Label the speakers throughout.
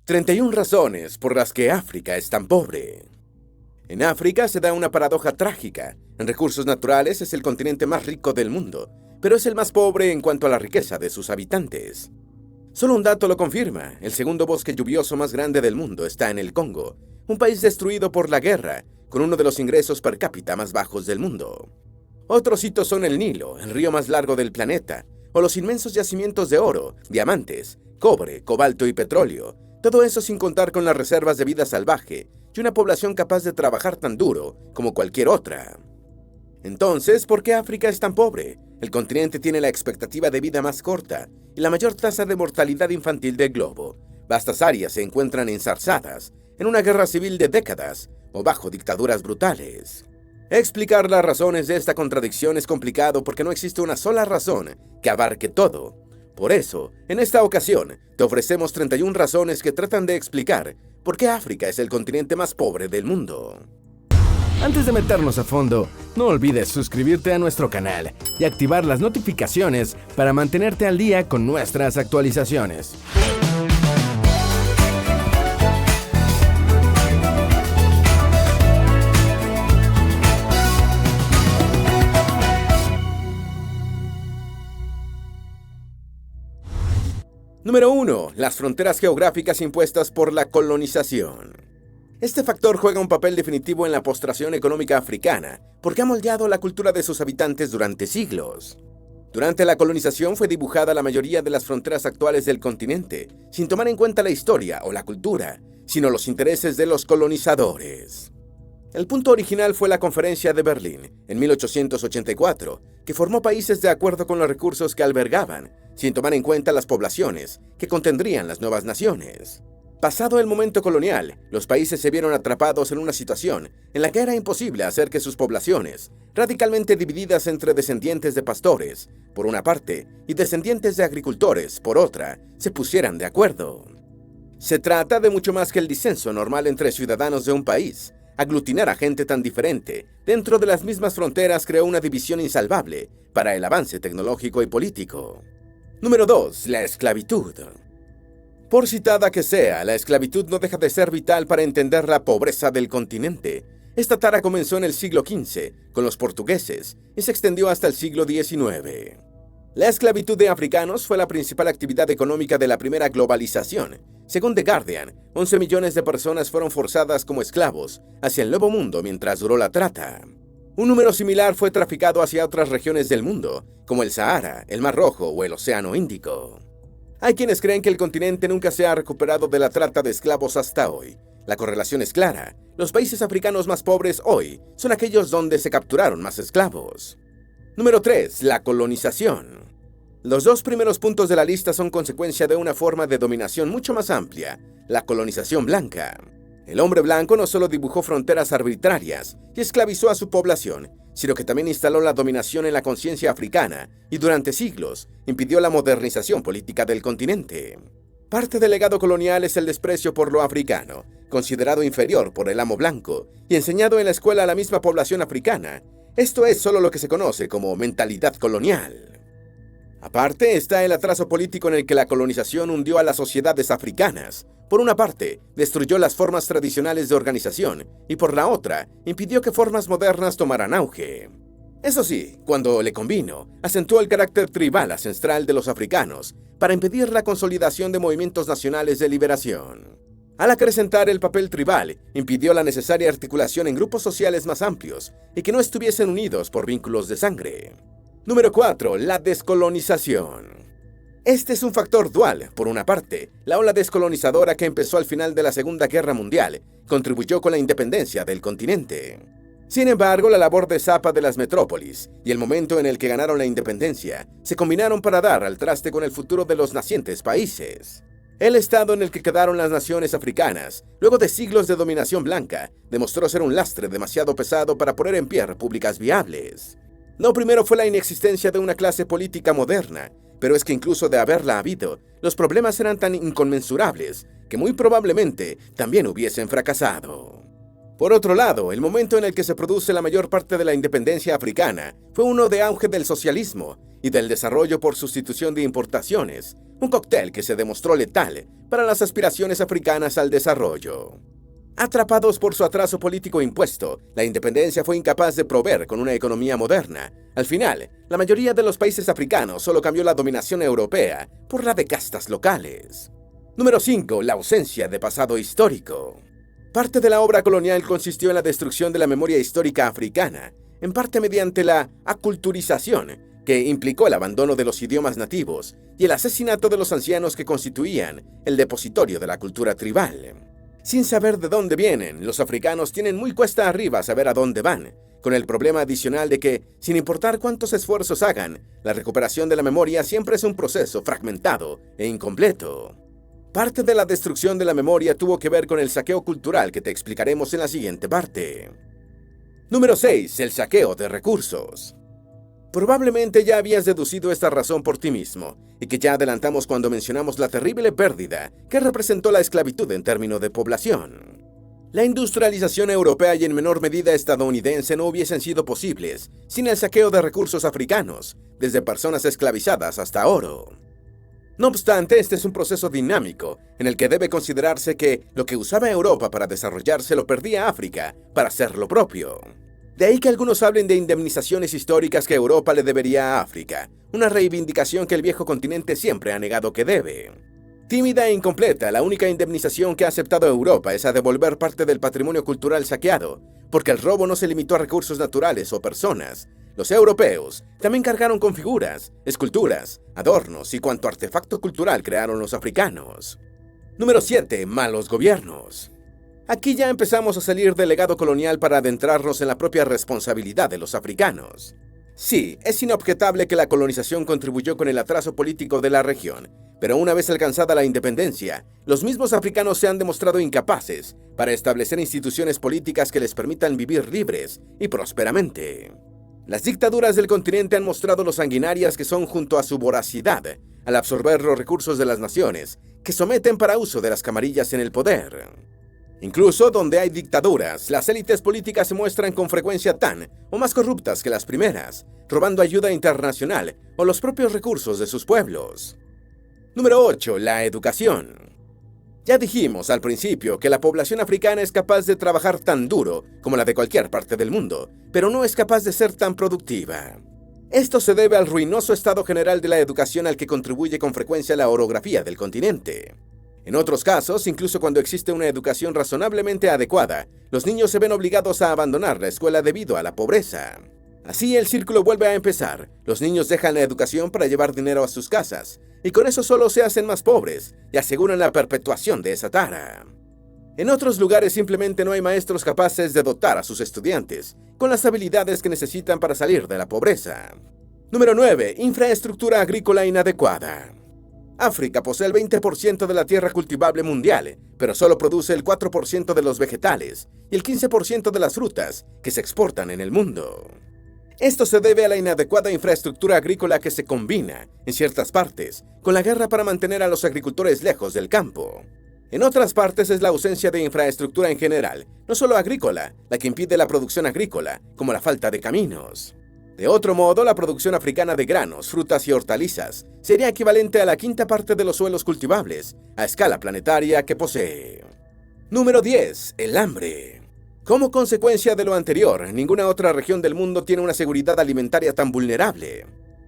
Speaker 1: 31 razones por las que África es tan pobre. En África se da una paradoja trágica. En recursos naturales es el continente más rico del mundo, pero es el más pobre en cuanto a la riqueza de sus habitantes. Solo un dato lo confirma: el segundo bosque lluvioso más grande del mundo está en el Congo, un país destruido por la guerra, con uno de los ingresos per cápita más bajos del mundo. Otros hitos son el Nilo, el río más largo del planeta, o los inmensos yacimientos de oro, diamantes, cobre, cobalto y petróleo. Todo eso sin contar con las reservas de vida salvaje y una población capaz de trabajar tan duro como cualquier otra. Entonces, ¿por qué África es tan pobre? El continente tiene la expectativa de vida más corta y la mayor tasa de mortalidad infantil del globo. Vastas áreas se encuentran enzarzadas en una guerra civil de décadas o bajo dictaduras brutales. Explicar las razones de esta contradicción es complicado porque no existe una sola razón que abarque todo. Por eso, en esta ocasión, te ofrecemos 31 razones que tratan de explicar por qué África es el continente más pobre del mundo.
Speaker 2: Antes de meternos a fondo, no olvides suscribirte a nuestro canal y activar las notificaciones para mantenerte al día con nuestras actualizaciones.
Speaker 1: Número 1. Las fronteras geográficas impuestas por la colonización. Este factor juega un papel definitivo en la postración económica africana, porque ha moldeado la cultura de sus habitantes durante siglos. Durante la colonización fue dibujada la mayoría de las fronteras actuales del continente, sin tomar en cuenta la historia o la cultura, sino los intereses de los colonizadores. El punto original fue la Conferencia de Berlín, en 1884, que formó países de acuerdo con los recursos que albergaban, sin tomar en cuenta las poblaciones que contendrían las nuevas naciones. Pasado el momento colonial, los países se vieron atrapados en una situación en la que era imposible hacer que sus poblaciones, radicalmente divididas entre descendientes de pastores, por una parte, y descendientes de agricultores, por otra, se pusieran de acuerdo. Se trata de mucho más que el disenso normal entre ciudadanos de un país. Aglutinar a gente tan diferente dentro de las mismas fronteras creó una división insalvable para el avance tecnológico y político. Número 2. La esclavitud. Por citada que sea, la esclavitud no deja de ser vital para entender la pobreza del continente. Esta tara comenzó en el siglo XV con los portugueses y se extendió hasta el siglo XIX. La esclavitud de africanos fue la principal actividad económica de la primera globalización. Según The Guardian, 11 millones de personas fueron forzadas como esclavos hacia el Nuevo Mundo mientras duró la trata. Un número similar fue traficado hacia otras regiones del mundo, como el Sahara, el Mar Rojo o el Océano Índico. Hay quienes creen que el continente nunca se ha recuperado de la trata de esclavos hasta hoy. La correlación es clara. Los países africanos más pobres hoy son aquellos donde se capturaron más esclavos. Número 3. La colonización. Los dos primeros puntos de la lista son consecuencia de una forma de dominación mucho más amplia, la colonización blanca. El hombre blanco no solo dibujó fronteras arbitrarias y esclavizó a su población, sino que también instaló la dominación en la conciencia africana y durante siglos impidió la modernización política del continente. Parte del legado colonial es el desprecio por lo africano, considerado inferior por el amo blanco y enseñado en la escuela a la misma población africana. Esto es solo lo que se conoce como mentalidad colonial. Aparte está el atraso político en el que la colonización hundió a las sociedades africanas. Por una parte, destruyó las formas tradicionales de organización y por la otra, impidió que formas modernas tomaran auge. Eso sí, cuando le convino, acentuó el carácter tribal ancestral de los africanos para impedir la consolidación de movimientos nacionales de liberación. Al acrecentar el papel tribal, impidió la necesaria articulación en grupos sociales más amplios y que no estuviesen unidos por vínculos de sangre. Número 4. La descolonización. Este es un factor dual. Por una parte, la ola descolonizadora que empezó al final de la Segunda Guerra Mundial contribuyó con la independencia del continente. Sin embargo, la labor de zapa de las metrópolis y el momento en el que ganaron la independencia se combinaron para dar al traste con el futuro de los nacientes países. El estado en el que quedaron las naciones africanas, luego de siglos de dominación blanca, demostró ser un lastre demasiado pesado para poner en pie repúblicas viables. Lo primero fue la inexistencia de una clase política moderna, pero es que incluso de haberla habido, los problemas eran tan inconmensurables que muy probablemente también hubiesen fracasado. Por otro lado, el momento en el que se produce la mayor parte de la independencia africana fue uno de auge del socialismo y del desarrollo por sustitución de importaciones, un cóctel que se demostró letal para las aspiraciones africanas al desarrollo. Atrapados por su atraso político impuesto, la independencia fue incapaz de proveer con una economía moderna. Al final, la mayoría de los países africanos solo cambió la dominación europea por la de castas locales. Número 5. La ausencia de pasado histórico. Parte de la obra colonial consistió en la destrucción de la memoria histórica africana, en parte mediante la aculturización, que implicó el abandono de los idiomas nativos y el asesinato de los ancianos que constituían el depositorio de la cultura tribal. Sin saber de dónde vienen, los africanos tienen muy cuesta arriba saber a dónde van, con el problema adicional de que, sin importar cuántos esfuerzos hagan, la recuperación de la memoria siempre es un proceso fragmentado e incompleto. Parte de la destrucción de la memoria tuvo que ver con el saqueo cultural que te explicaremos en la siguiente parte. Número 6. El saqueo de recursos. Probablemente ya habías deducido esta razón por ti mismo, y que ya adelantamos cuando mencionamos la terrible pérdida que representó la esclavitud en términos de población. La industrialización europea y en menor medida estadounidense no hubiesen sido posibles sin el saqueo de recursos africanos, desde personas esclavizadas hasta oro. No obstante, este es un proceso dinámico, en el que debe considerarse que lo que usaba Europa para desarrollarse lo perdía África para hacer lo propio. De ahí que algunos hablen de indemnizaciones históricas que Europa le debería a África, una reivindicación que el viejo continente siempre ha negado que debe. Tímida e incompleta, la única indemnización que ha aceptado Europa es a devolver parte del patrimonio cultural saqueado, porque el robo no se limitó a recursos naturales o personas. Los europeos también cargaron con figuras, esculturas, adornos y cuanto artefacto cultural crearon los africanos. Número 7. Malos gobiernos. Aquí ya empezamos a salir del legado colonial para adentrarnos en la propia responsabilidad de los africanos. Sí, es inobjetable que la colonización contribuyó con el atraso político de la región, pero una vez alcanzada la independencia, los mismos africanos se han demostrado incapaces para establecer instituciones políticas que les permitan vivir libres y prósperamente. Las dictaduras del continente han mostrado lo sanguinarias que son junto a su voracidad al absorber los recursos de las naciones que someten para uso de las camarillas en el poder. Incluso donde hay dictaduras, las élites políticas se muestran con frecuencia tan o más corruptas que las primeras, robando ayuda internacional o los propios recursos de sus pueblos. Número 8. La educación. Ya dijimos al principio que la población africana es capaz de trabajar tan duro como la de cualquier parte del mundo, pero no es capaz de ser tan productiva. Esto se debe al ruinoso estado general de la educación al que contribuye con frecuencia la orografía del continente. En otros casos, incluso cuando existe una educación razonablemente adecuada, los niños se ven obligados a abandonar la escuela debido a la pobreza. Así el círculo vuelve a empezar. Los niños dejan la educación para llevar dinero a sus casas, y con eso solo se hacen más pobres y aseguran la perpetuación de esa tara. En otros lugares simplemente no hay maestros capaces de dotar a sus estudiantes con las habilidades que necesitan para salir de la pobreza. Número 9. Infraestructura agrícola inadecuada. África posee el 20% de la tierra cultivable mundial, pero solo produce el 4% de los vegetales y el 15% de las frutas que se exportan en el mundo. Esto se debe a la inadecuada infraestructura agrícola que se combina, en ciertas partes, con la guerra para mantener a los agricultores lejos del campo. En otras partes es la ausencia de infraestructura en general, no solo agrícola, la que impide la producción agrícola, como la falta de caminos. De otro modo, la producción africana de granos, frutas y hortalizas sería equivalente a la quinta parte de los suelos cultivables a escala planetaria que posee. Número 10. El hambre. Como consecuencia de lo anterior, ninguna otra región del mundo tiene una seguridad alimentaria tan vulnerable.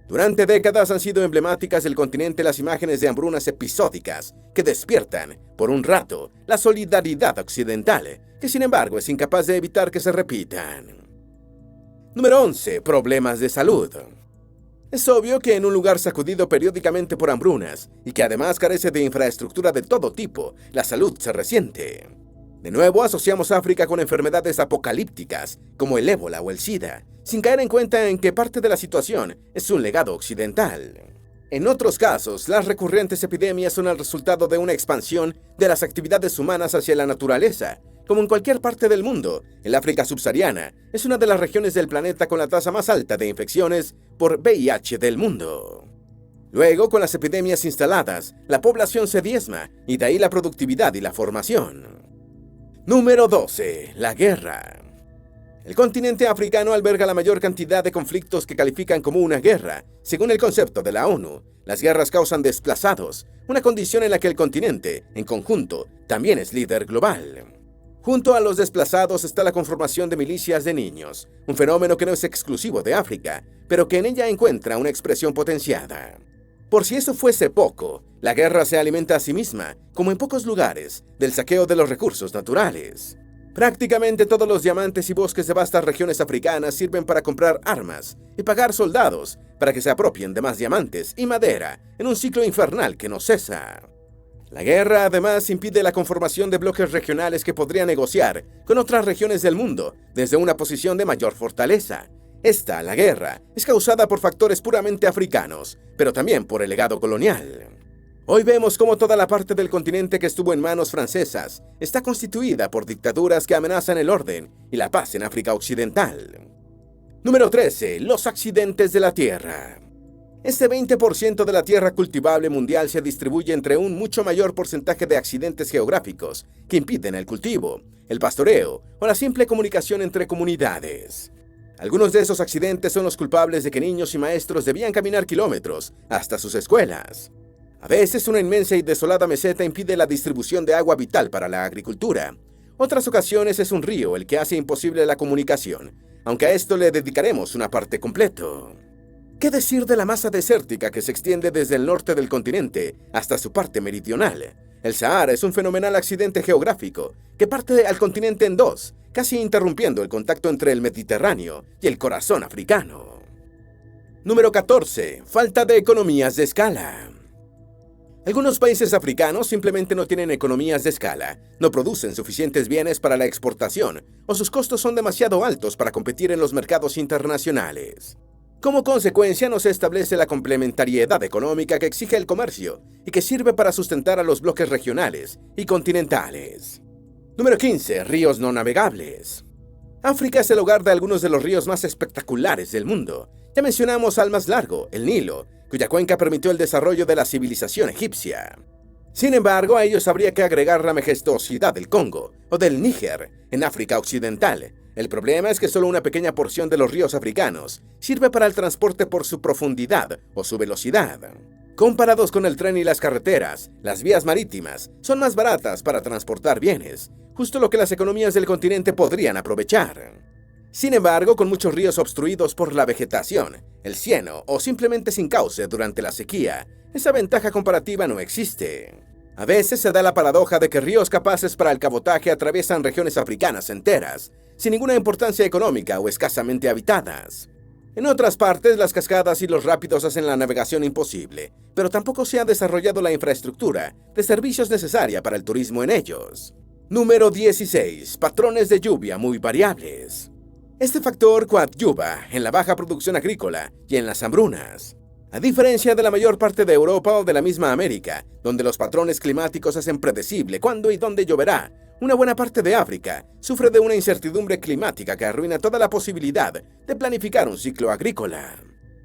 Speaker 1: Durante décadas han sido emblemáticas del continente las imágenes de hambrunas episódicas que despiertan, por un rato, la solidaridad occidental, que sin embargo es incapaz de evitar que se repitan. Número 11. Problemas de salud. Es obvio que en un lugar sacudido periódicamente por hambrunas y que además carece de infraestructura de todo tipo, la salud se resiente. De nuevo asociamos África con enfermedades apocalípticas como el ébola o el SIDA, sin caer en cuenta en que parte de la situación es un legado occidental. En otros casos, las recurrentes epidemias son el resultado de una expansión de las actividades humanas hacia la naturaleza. Como en cualquier parte del mundo, el África subsahariana es una de las regiones del planeta con la tasa más alta de infecciones por VIH del mundo. Luego, con las epidemias instaladas, la población se diezma y de ahí la productividad y la formación. Número 12. La guerra. El continente africano alberga la mayor cantidad de conflictos que califican como una guerra. Según el concepto de la ONU, las guerras causan desplazados, una condición en la que el continente, en conjunto, también es líder global. Junto a los desplazados está la conformación de milicias de niños, un fenómeno que no es exclusivo de África, pero que en ella encuentra una expresión potenciada. Por si eso fuese poco, la guerra se alimenta a sí misma, como en pocos lugares, del saqueo de los recursos naturales. Prácticamente todos los diamantes y bosques de vastas regiones africanas sirven para comprar armas y pagar soldados para que se apropien de más diamantes y madera en un ciclo infernal que no cesa. La guerra además impide la conformación de bloques regionales que podrían negociar con otras regiones del mundo desde una posición de mayor fortaleza. La guerra, es causada por factores puramente africanos, pero también por el legado colonial. Hoy vemos cómo toda la parte del continente que estuvo en manos francesas está constituida por dictaduras que amenazan el orden y la paz en África Occidental. Número 13. Los accidentes de la tierra. Este 20% de la tierra cultivable mundial se distribuye entre un mucho mayor porcentaje de accidentes geográficos que impiden el cultivo, el pastoreo o la simple comunicación entre comunidades. Algunos de esos accidentes son los culpables de que niños y maestros debían caminar kilómetros hasta sus escuelas. A veces una inmensa y desolada meseta impide la distribución de agua vital para la agricultura. Otras ocasiones es un río el que hace imposible la comunicación, aunque a esto le dedicaremos una parte completo. ¿Qué decir de la masa desértica que se extiende desde el norte del continente hasta su parte meridional? El Sahara es un fenomenal accidente geográfico que parte al continente en dos, casi interrumpiendo el contacto entre el Mediterráneo y el corazón africano. Número 14. Falta de economías de escala. Algunos países africanos simplemente no tienen economías de escala, no producen suficientes bienes para la exportación o sus costos son demasiado altos para competir en los mercados internacionales. Como consecuencia, no se establece la complementariedad económica que exige el comercio y que sirve para sustentar a los bloques regionales y continentales. Número 15. Ríos no navegables. África es el hogar de algunos de los ríos más espectaculares del mundo. Ya mencionamos al más largo, el Nilo, cuya cuenca permitió el desarrollo de la civilización egipcia. Sin embargo, a ellos habría que agregar la majestuosidad del Congo o del Níger en África Occidental. El problema es que solo una pequeña porción de los ríos africanos sirve para el transporte por su profundidad o su velocidad. Comparados con el tren y las carreteras, las vías marítimas son más baratas para transportar bienes, justo lo que las economías del continente podrían aprovechar. Sin embargo, con muchos ríos obstruidos por la vegetación, el cieno o simplemente sin cauce durante la sequía, esa ventaja comparativa no existe. A veces se da la paradoja de que ríos capaces para el cabotaje atraviesan regiones africanas enteras, sin ninguna importancia económica o escasamente habitadas. En otras partes, las cascadas y los rápidos hacen la navegación imposible, pero tampoco se ha desarrollado la infraestructura de servicios necesaria para el turismo en ellos. Número 16. Patrones de lluvia muy variables. Este factor coadyuva en la baja producción agrícola y en las hambrunas. A diferencia de la mayor parte de Europa o de la misma América, donde los patrones climáticos hacen predecible cuándo y dónde lloverá, una buena parte de África sufre de una incertidumbre climática que arruina toda la posibilidad de planificar un ciclo agrícola.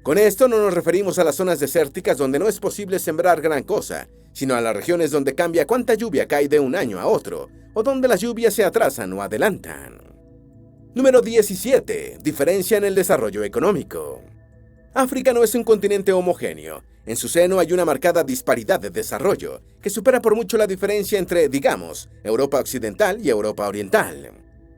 Speaker 1: Con esto no nos referimos a las zonas desérticas donde no es posible sembrar gran cosa, sino a las regiones donde cambia cuánta lluvia cae de un año a otro, o donde las lluvias se atrasan o adelantan. Número 17. Diferencia en el desarrollo económico. África no es un continente homogéneo. En su seno hay una marcada disparidad de desarrollo, que supera por mucho la diferencia entre, digamos, Europa Occidental y Europa Oriental.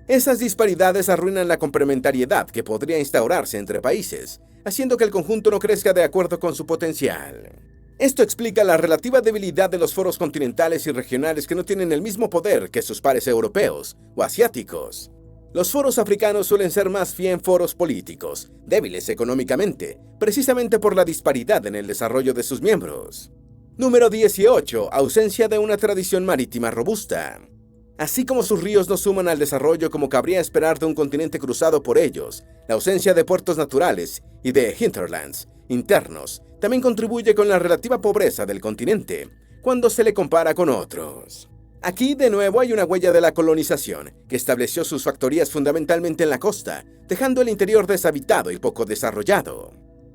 Speaker 1: Esas disparidades arruinan la complementariedad que podría instaurarse entre países, haciendo que el conjunto no crezca de acuerdo con su potencial. Esto explica la relativa debilidad de los foros continentales y regionales que no tienen el mismo poder que sus pares europeos o asiáticos. Los foros africanos suelen ser más bien foros políticos, débiles económicamente, precisamente por la disparidad en el desarrollo de sus miembros. Número 18. Ausencia de una tradición marítima robusta. Así como sus ríos no suman al desarrollo como cabría esperar de un continente cruzado por ellos, la ausencia de puertos naturales y de hinterlands internos también contribuye con la relativa pobreza del continente cuando se le compara con otros. Aquí, de nuevo, hay una huella de la colonización, que estableció sus factorías fundamentalmente en la costa, dejando el interior deshabitado y poco desarrollado.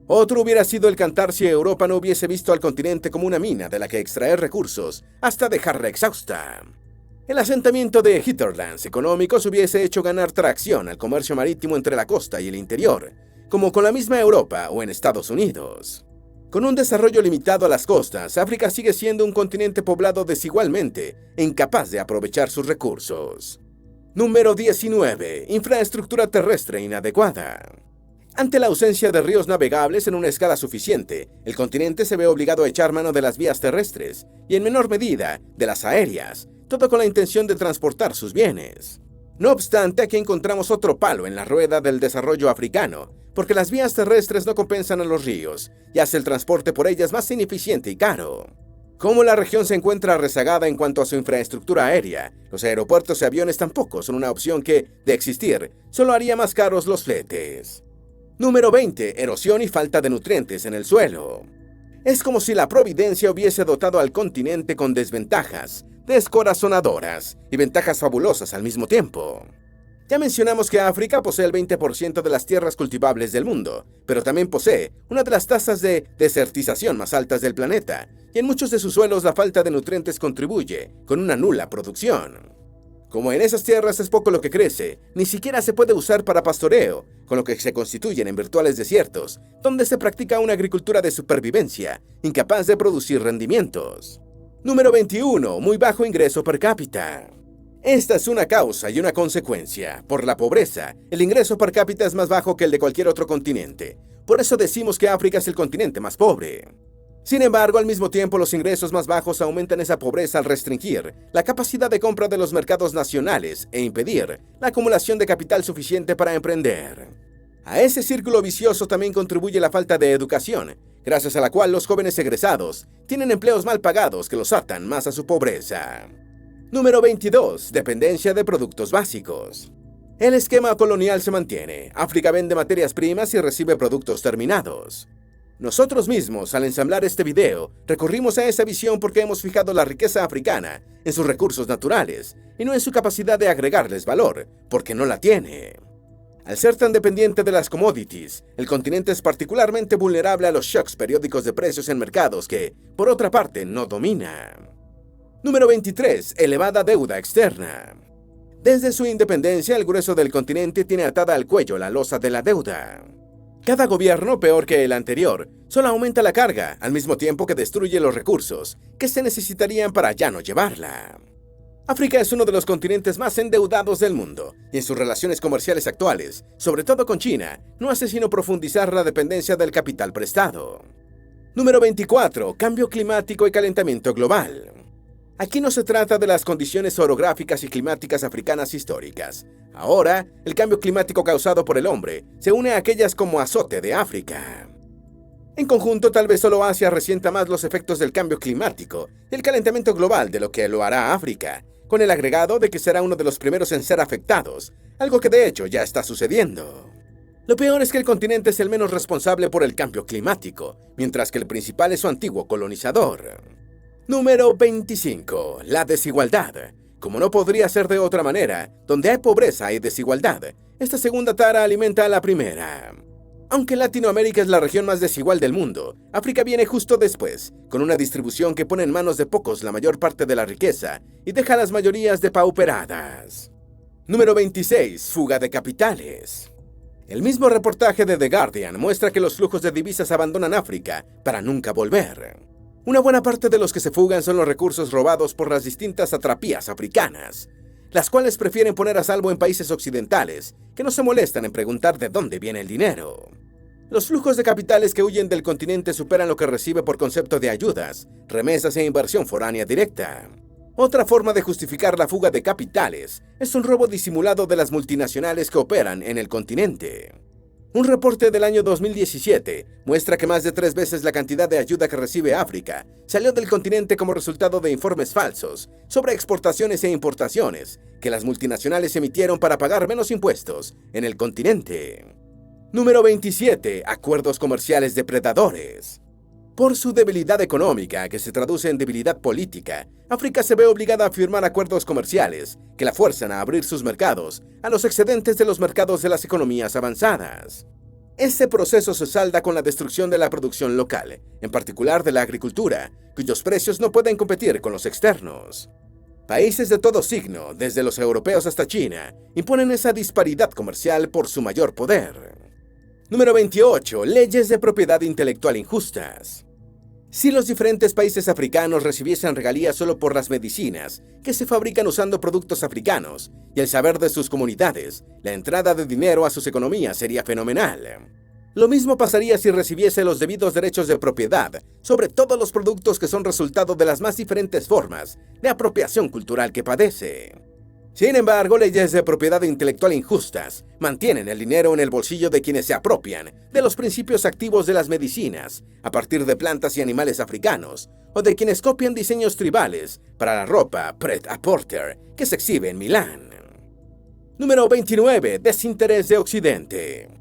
Speaker 1: Otro hubiera sido el cantar si Europa no hubiese visto al continente como una mina de la que extraer recursos hasta dejarla exhausta. El asentamiento de hinterlands económicos hubiese hecho ganar tracción al comercio marítimo entre la costa y el interior, como con la misma Europa o en Estados Unidos. Con un desarrollo limitado a las costas, África sigue siendo un continente poblado desigualmente e incapaz de aprovechar sus recursos. Número 19. Infraestructura terrestre inadecuada. Ante la ausencia de ríos navegables en una escala suficiente, el continente se ve obligado a echar mano de las vías terrestres y, en menor medida, de las aéreas, todo con la intención de transportar sus bienes. No obstante, aquí encontramos otro palo en la rueda del desarrollo africano, porque las vías terrestres no compensan a los ríos y hace el transporte por ellas más ineficiente y caro. Como la región se encuentra rezagada en cuanto a su infraestructura aérea, los aeropuertos y aviones tampoco son una opción que, de existir, solo haría más caros los fletes. Número 20. Erosión y falta de nutrientes en el suelo. Es como si la providencia hubiese dotado al continente con desventajas descorazonadoras y ventajas fabulosas al mismo tiempo. Ya mencionamos que África posee el 20% de las tierras cultivables del mundo, pero también posee una de las tasas de desertización más altas del planeta, y en muchos de sus suelos la falta de nutrientes contribuye con una nula producción. Como en esas tierras es poco lo que crece, ni siquiera se puede usar para pastoreo, con lo que se constituyen en virtuales desiertos, donde se practica una agricultura de supervivencia, incapaz de producir rendimientos. Número 21. Muy bajo ingreso per cápita. Esta es una causa y una consecuencia. Por la pobreza, el ingreso per cápita es más bajo que el de cualquier otro continente. Por eso decimos que África es el continente más pobre. Sin embargo, al mismo tiempo, los ingresos más bajos aumentan esa pobreza al restringir la capacidad de compra de los mercados nacionales e impedir la acumulación de capital suficiente para emprender. A ese círculo vicioso también contribuye la falta de educación, gracias a la cual los jóvenes egresados tienen empleos mal pagados que los atan más a su pobreza. Número 22. Dependencia de productos básicos. El esquema colonial se mantiene. África vende materias primas y recibe productos terminados. Nosotros mismos, al ensamblar este video, recurrimos a esa visión porque hemos fijado la riqueza africana en sus recursos naturales y no en su capacidad de agregarles valor, porque no la tiene. Al ser tan dependiente de las commodities, el continente es particularmente vulnerable a los shocks periódicos de precios en mercados que, por otra parte, no domina. Número 23. Elevada deuda externa. Desde su independencia, el grueso del continente tiene atada al cuello la losa de la deuda. Cada gobierno, peor que el anterior, solo aumenta la carga, al mismo tiempo que destruye los recursos que se necesitarían para ya no llevarla. África es uno de los continentes más endeudados del mundo, y en sus relaciones comerciales actuales, sobre todo con China, no hace sino profundizar la dependencia del capital prestado. Número 24. Cambio climático y calentamiento global. Aquí no se trata de las condiciones orográficas y climáticas africanas históricas. Ahora, el cambio climático causado por el hombre se une a aquellas como azote de África. En conjunto, tal vez solo Asia resienta más los efectos del cambio climático y el calentamiento global de lo que lo hará África, con el agregado de que será uno de los primeros en ser afectados, algo que de hecho ya está sucediendo. Lo peor es que el continente es el menos responsable por el cambio climático, mientras que el principal es su antiguo colonizador. Número 25. La desigualdad. Como no podría ser de otra manera, donde hay pobreza hay desigualdad. Esta segunda tara alimenta a la primera. Aunque Latinoamérica es la región más desigual del mundo, África viene justo después, con una distribución que pone en manos de pocos la mayor parte de la riqueza y deja a las mayorías depauperadas. Número 26. Fuga de capitales. El mismo reportaje de The Guardian muestra que los flujos de divisas abandonan África para nunca volver. Una buena parte de los que se fugan son los recursos robados por las distintas satrapías africanas, las cuales prefieren poner a salvo en países occidentales, que no se molestan en preguntar de dónde viene el dinero. Los flujos de capitales que huyen del continente superan lo que recibe por concepto de ayudas, remesas e inversión foránea directa. Otra forma de justificar la fuga de capitales es un robo disimulado de las multinacionales que operan en el continente. Un reporte del año 2017 muestra que más de 3 veces la cantidad de ayuda que recibe África salió del continente como resultado de informes falsos sobre exportaciones e importaciones que las multinacionales emitieron para pagar menos impuestos en el continente. Número 27. Acuerdos comerciales depredadores. Por su debilidad económica, que se traduce en debilidad política, África se ve obligada a firmar acuerdos comerciales que la fuerzan a abrir sus mercados a los excedentes de los mercados de las economías avanzadas. Este proceso se salda con la destrucción de la producción local, en particular de la agricultura, cuyos precios no pueden competir con los externos. Países de todo signo, desde los europeos hasta China, imponen esa disparidad comercial por su mayor poder. Número 28. Leyes de propiedad intelectual injustas. Si los diferentes países africanos recibiesen regalías solo por las medicinas que se fabrican usando productos africanos y el saber de sus comunidades, la entrada de dinero a sus economías sería fenomenal. Lo mismo pasaría si recibiese los debidos derechos de propiedad sobre todos los productos que son resultado de las más diferentes formas de apropiación cultural que padece. Sin embargo, leyes de propiedad intelectual injustas mantienen el dinero en el bolsillo de quienes se apropian de los principios activos de las medicinas a partir de plantas y animales africanos, o de quienes copian diseños tribales para la ropa Pret-a-Porter que se exhibe en Milán. Número 29. Desinterés de Occidente.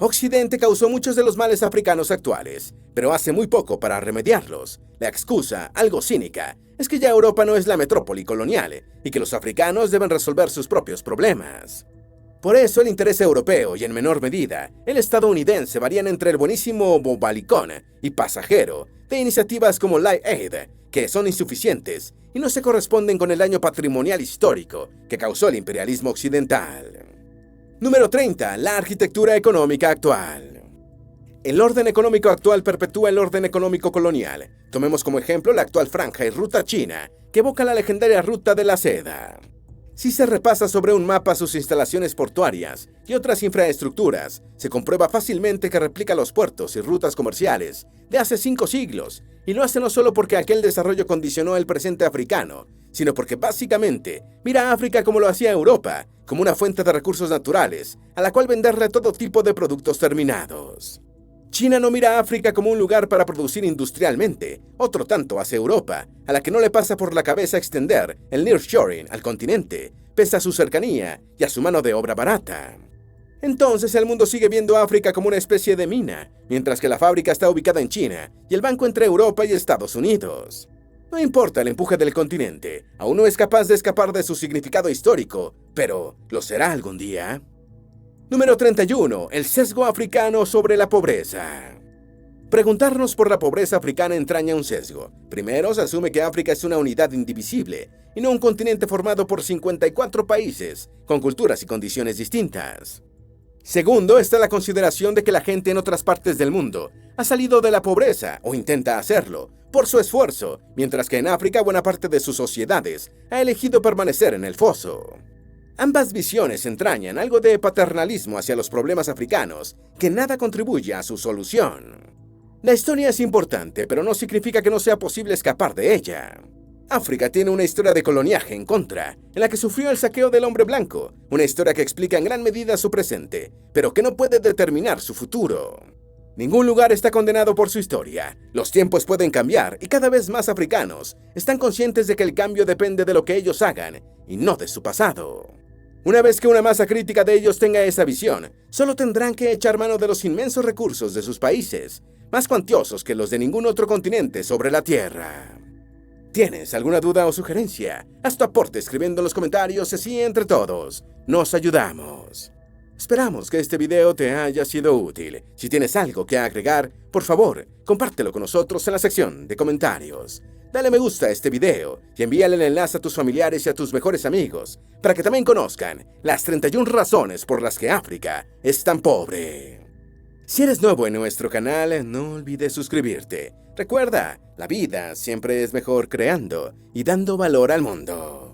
Speaker 1: Occidente causó muchos de los males africanos actuales, pero hace muy poco para remediarlos. La excusa, algo cínica, es que ya Europa no es la metrópoli colonial y que los africanos deben resolver sus propios problemas. Por eso el interés europeo y en menor medida el estadounidense varían entre el buenísimo bobalicón y pasajero de iniciativas como Live Aid, que son insuficientes y no se corresponden con el daño patrimonial histórico que causó el imperialismo occidental. Número 30. La arquitectura económica actual. El orden económico actual perpetúa el orden económico colonial. Tomemos como ejemplo la actual franja y ruta china, que evoca la legendaria ruta de la seda. Si se repasa sobre un mapa sus instalaciones portuarias y otras infraestructuras, se comprueba fácilmente que replica los puertos y rutas comerciales de hace 5 siglos, y lo hace no solo porque aquel desarrollo condicionó el presente africano, sino porque básicamente mira a África como lo hacía Europa, como una fuente de recursos naturales, a la cual venderle todo tipo de productos terminados. China no mira a África como un lugar para producir industrialmente, otro tanto hace Europa, a la que no le pasa por la cabeza extender el nearshoring al continente, pese a su cercanía y a su mano de obra barata. Entonces el mundo sigue viendo a África como una especie de mina, mientras que la fábrica está ubicada en China y el banco entre Europa y Estados Unidos. No importa el empuje del continente, aún no es capaz de escapar de su significado histórico, pero ¿lo será algún día? Número 31. El sesgo africano sobre la pobreza. Preguntarnos por la pobreza africana entraña un sesgo. Primero, se asume que África es una unidad indivisible, y no un continente formado por 54 países, con culturas y condiciones distintas. Segundo, está la consideración de que la gente en otras partes del mundo ha salido de la pobreza, o intenta hacerlo, por su esfuerzo, mientras que en África buena parte de sus sociedades ha elegido permanecer en el foso. Ambas visiones entrañan algo de paternalismo hacia los problemas africanos, que nada contribuye a su solución. La historia es importante, pero no significa que no sea posible escapar de ella. África tiene una historia de coloniaje en contra, en la que sufrió el saqueo del hombre blanco, una historia que explica en gran medida su presente, pero que no puede determinar su futuro. Ningún lugar está condenado por su historia. Los tiempos pueden cambiar y cada vez más africanos están conscientes de que el cambio depende de lo que ellos hagan y no de su pasado. Una vez que una masa crítica de ellos tenga esa visión, solo tendrán que echar mano de los inmensos recursos de sus países, más cuantiosos que los de ningún otro continente sobre la Tierra. ¿Tienes alguna duda o sugerencia? Haz tu aporte escribiendo en los comentarios y así entre todos nos ayudamos. Esperamos que este video te haya sido útil. Si tienes algo que agregar, por favor, compártelo con nosotros en la sección de comentarios. Dale me gusta a este video y envíale el enlace a tus familiares y a tus mejores amigos para que también conozcan las 31 razones por las que África es tan pobre. Si eres nuevo en nuestro canal, no olvides suscribirte. Recuerda, la vida siempre es mejor creando y dando valor al mundo.